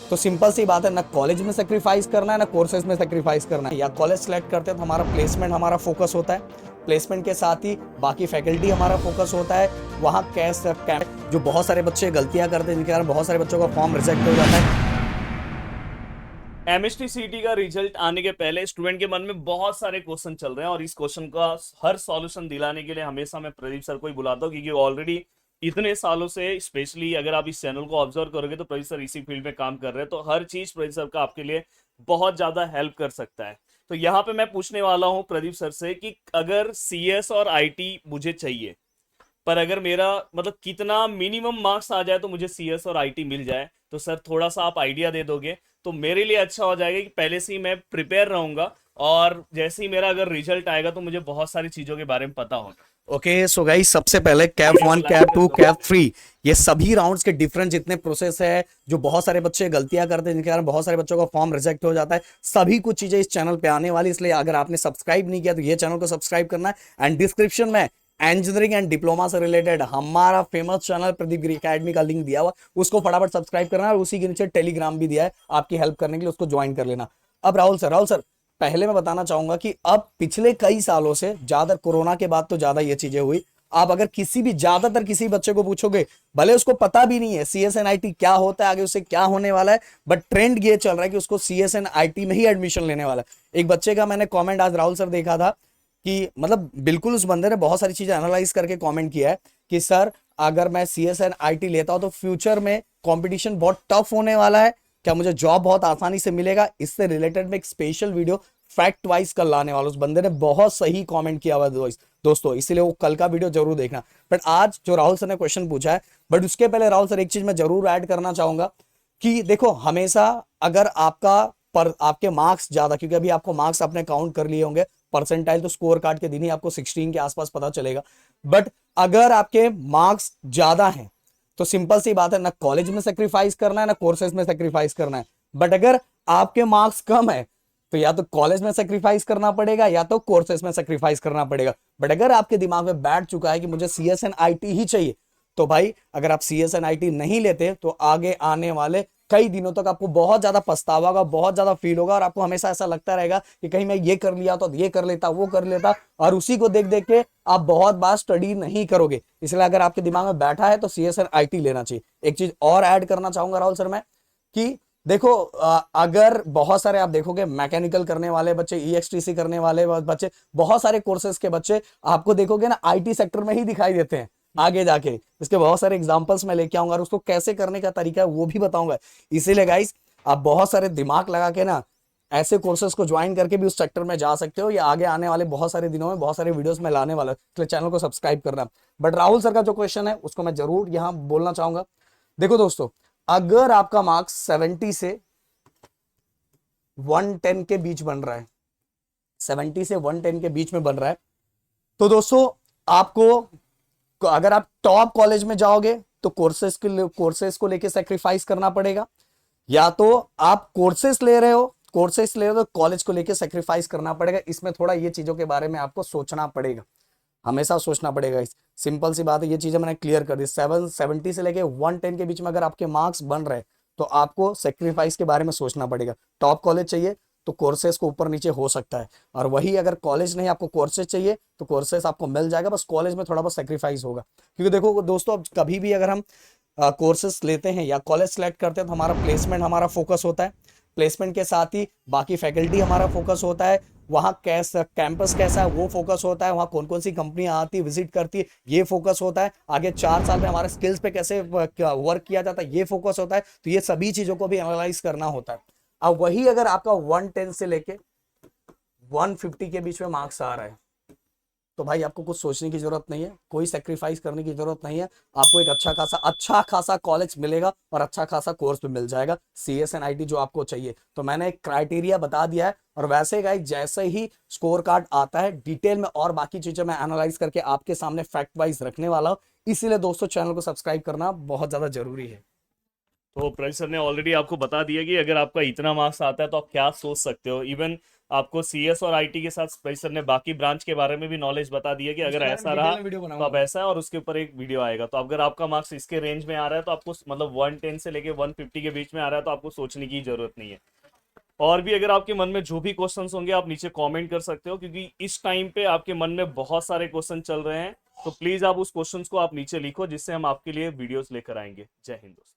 तो सिंपल सी बात है, ना कॉलेज में सेक्रीफाइस करना है ना कोर्सेज में सेक्रीफाइस करना है। या कॉलेज सेलेक्ट करते हैं तो हमारा प्लेसमेंट हमारा फोकस होता है, प्लेसमेंट के साथ ही बाकी फैकल्टी हमारा फोकस होता है। वहाँ कैश जो बहुत सारे बच्चे गलतियां करते हैं जिनके कारण बहुत सारे बच्चों का फॉर्म रिजेक्ट हो जाता है। एमएसटी सीटी का रिजल्ट आने के पहले स्टूडेंट के मन में बहुत सारे क्वेश्चन चल रहे हैं और इस क्वेश्चन का हर सॉल्यूशन दिलाने के लिए हमेशा मैं प्रदीप सर को ही बुलाता हूँ, क्योंकि ऑलरेडी इतने सालों से, स्पेशली अगर आप इस चैनल को ऑब्जर्व करोगे तो प्रदीप सर इसी फील्ड में काम कर रहे हैं, तो हर चीज प्रदीप सर का आपके लिए बहुत ज्यादा हेल्प कर सकता है। तो यहाँ पे मैं पूछने वाला हूँ प्रदीप सर से कि अगर सीएस और आईटी मुझे चाहिए, पर अगर मेरा मतलब कितना मिनिमम मार्क्स आ जाए तो मुझे सीएस और आईटी मिल जाए, तो सर थोड़ा सा आप आइडिया दे दोगे तो मेरे लिए अच्छा हो जाएगा कि पहले से ही मैं प्रिपेयर रहूंगा और जैसे ही मेरा अगर रिजल्ट आएगा तो मुझे बहुत सारी चीजों के बारे में पता होगा। ओके सो गाइस, सबसे पहले कैप 1 कैप 2 कैप 3 ये सभी राउंड्स के डिफरेंट जितने प्रोसेस है, जो बहुत सारे बच्चे गलतियां करते हैं जिनके कारण बहुत सारे बच्चों का फॉर्म रिजेक्ट हो जाता है, सभी कुछ चीजें इस चैनल पे आने वाली। इसलिए अगर आपने सब्सक्राइब नहीं किया तो ये चैनल को सब्सक्राइब करना है। एंड डिस्क्रिप्शन में इंजीनियरिंग एंड डिप्लोमा से रिलेटेड हमारा फेमस चैनल प्रदीप गिरी एकेडमी का लिंक दिया हुआ, उसको फटाफट सब्सक्राइब करना है। और उसी के नीचे टेलीग्राम भी दिया है आपकी हेल्प करने के लिए, उसको ज्वाइन कर लेना। अब राहुल सर पहले मैं बताना चाहूंगा कि अब पिछले कई सालों से, ज्यादा कोरोना के बाद तो ज्यादा ये चीजें हुई, आप अगर किसी भी ज्यादातर किसी बच्चे को पूछोगे, भले उसको पता भी नहीं है सीएसएनआईटी क्या होता है, आगे उससे क्या होने वाला है, बट ट्रेंड ये चल रहा है कि उसको सीएसएनआईटी में ही एडमिशन लेने वाला है। एक बच्चे का मैंने कमेंट आज राहुल सर देखा था कि मतलब बिल्कुल उस बंदे ने बहुत सारी चीजें एनालाइज करके कमेंट किया है कि सर अगर मैं सीएसएनआईटी लेता हूं तो फ्यूचर में कंपटीशन बहुत टफ होने वाला है, क्या मुझे जॉब बहुत आसानी से मिलेगा? इससे रिलेटेड में एक स्पेशल वीडियो फैक्ट वाइज कल लाने वाला। उस बंदे ने बहुत सही कमेंट किया हुआ दोस्तों, इसीलिए वो कल का वीडियो जरूर देखना। बट आज जो राहुल सर ने क्वेश्चन पूछा है, बट उसके पहले राहुल सर एक चीज मैं जरूर ऐड करना चाहूंगा कि देखो, हमेशा अगर आपके मार्क्स ज्यादा, क्योंकि अभी आपको मार्क्स आपने काउंट कर लिए होंगे, परसेंटाइल तो स्कोर कार्ड के दिन ही आपको 16 के आसपास पता चलेगा। बट अगर आपके मार्क्स ज्यादा हैं तो सिंपल सी बात है, ना कॉलेज में सेक्रीफाइस करना है ना कोर्सेज में सेक्रीफाइस करना है। बट अगर आपके मार्क्स कम है तो या तो कॉलेज में सेक्रीफाइस करना पड़ेगा या तो कोर्सेज में सेक्रीफाइस करना पड़ेगा। बट अगर आपके दिमाग में बैठ चुका है कि मुझे सीएसएनआईटी ही चाहिए, तो भाई अगर आप सीएसएनआईटी नहीं लेते तो आगे आने वाले कई दिनों तक आपको बहुत ज्यादा पछतावा होगा, बहुत ज्यादा फील होगा, और आपको हमेशा ऐसा लगता रहेगा कि कहीं मैं ये कर लिया तो ये कर लेता, वो कर लेता, और उसी को देख देख के आप बहुत बार स्टडी नहीं करोगे। इसलिए अगर आपके दिमाग में बैठा है तो सीएसएनआईटी लेना चाहिए। एक चीज और ऐड करना चाहूंगा राहुल सर मैं कि देखो, अगर बहुत सारे आप देखोगे मैकेनिकल करने वाले बच्चे, ईएक्सटीसी करने वाले बच्चे, बहुत सारे कोर्सेज के बच्चे आपको देखोगे ना आईटी सेक्टर में ही दिखाई देते हैं आगे जाके। इसके बहुत सारे एग्जांपल्स मैं लेके आऊंगा और उसको कैसे करने का तरीका है वो भी बताऊंगा। इसीलिए गाइस, आप बहुत सारे दिमाग लगा के ना ऐसे कोर्सेज को ज्वाइन करके भी उस सेक्टर में जा सकते हो। या आगे आने वाले बहुत सारे दिनों में बहुत सारे वीडियोस में लाने वाला, इसलिए चैनल को सब्सक्राइब करना। बट राहुल सर का जो क्वेश्चन है उसको मैं जरूर यहां बोलना चाहूंगा। देखो दोस्तों, अगर आपका मार्क्स 70 से 110 के बीच बन रहा है, 70 से 110 के बीच में बन रहा है, तो दोस्तों आपको, अगर आप टॉप कॉलेज में जाओगे तो कोर्सेज को लेके सेक्रीफाइस करना पड़ेगा, या तो आप कोर्सेज ले रहे हो तो कॉलेज को लेके सेक्रीफाइस करना पड़ेगा। इसमें थोड़ा ये चीजों के बारे में आपको सोचना पड़ेगा, हमेशा सोचना पड़ेगा। सिंपल सी बात है, ये चीजें मैंने क्लियर कर दी। 770 से लेके 110 के बीच में अगर आपके मार्क्स बन रहे तो आपको सेक्रीफाइस के बारे में सोचना पड़ेगा। टॉप कॉलेज चाहिए तो कोर्सेज को ऊपर नीचे हो सकता है, और वही अगर कॉलेज नहीं आपको कोर्सेज चाहिए तो कोर्सेज आपको मिल जाएगा, बस कॉलेज में थोड़ा बहुत सेक्रीफाइस होगा। क्योंकि देखो दोस्तों, अब कभी भी अगर हम कोर्सेज लेते हैं या कॉलेज सेलेक्ट करते हैं तो हमारा प्लेसमेंट हमारा फोकस होता है, प्लेसमेंट के साथ ही बाकी फैकल्टी हमारा फोकस होता है, वहाँ कैंपस कैसा है वो फोकस होता है, वहाँ कौन कौन सी कंपनियां आती है विजिट करती है ये फोकस होता है, आगे 4 साल में हमारे स्किल्स पे कैसे वर्क किया जाता है ये फोकस होता है। तो ये सभी चीजों को भी एनालाइज करना होता है। अब वही अगर आपका 110 से लेके 150 के बीच में मार्क्स आ रहा है तो भाई आपको कुछ सोचने की जरूरत नहीं है, कोई सेक्रीफाइस करने की जरूरत नहीं है। आपको एक अच्छा खासा कॉलेज मिलेगा और अच्छा खासा कोर्स भी मिल जाएगा, सीएसएनआईटी जो आपको चाहिए। तो मैंने एक क्राइटेरिया बता दिया है, और वैसे गाइस जैसे ही स्कोर कार्ड आता है डिटेल में और बाकी चीजें मैं एनालाइज करके आपके सामने फैक्ट वाइज रखने वाला हूं। इसीलिए दोस्तों चैनल को सब्सक्राइब करना बहुत ज्यादा जरूरी है। तो प्रदीप सर ने ऑलरेडी आपको बता दिया कि अगर आपका इतना मार्क्स आता है तो आप क्या सोच सकते हो। इवन आपको सीएस और आईटी के साथ भाई सर ने बाकी ब्रांच के बारे में भी नॉलेज बता दिया कि अगर ऐसा रहा तो आप ऐसा है, और उसके ऊपर एक वीडियो आएगा। तो अगर आपका मार्क्स इसके रेंज में आ रहा है तो आपको मतलब 110 से लेके 150 के बीच में आ रहा है तो आपको सोचने की जरूरत नहीं है। और भी अगर आपके मन में जो भी क्वेश्चंस होंगे आप नीचे कमेंट कर सकते हो, क्योंकि इस टाइम पे आपके मन में बहुत सारे क्वेश्चन चल रहे हैं। तो प्लीज आप उस क्वेश्चंस को आप नीचे लिखो, जिससे हम आपके लिए वीडियोस लेकर आएंगे। जय हिंद दोस्तों।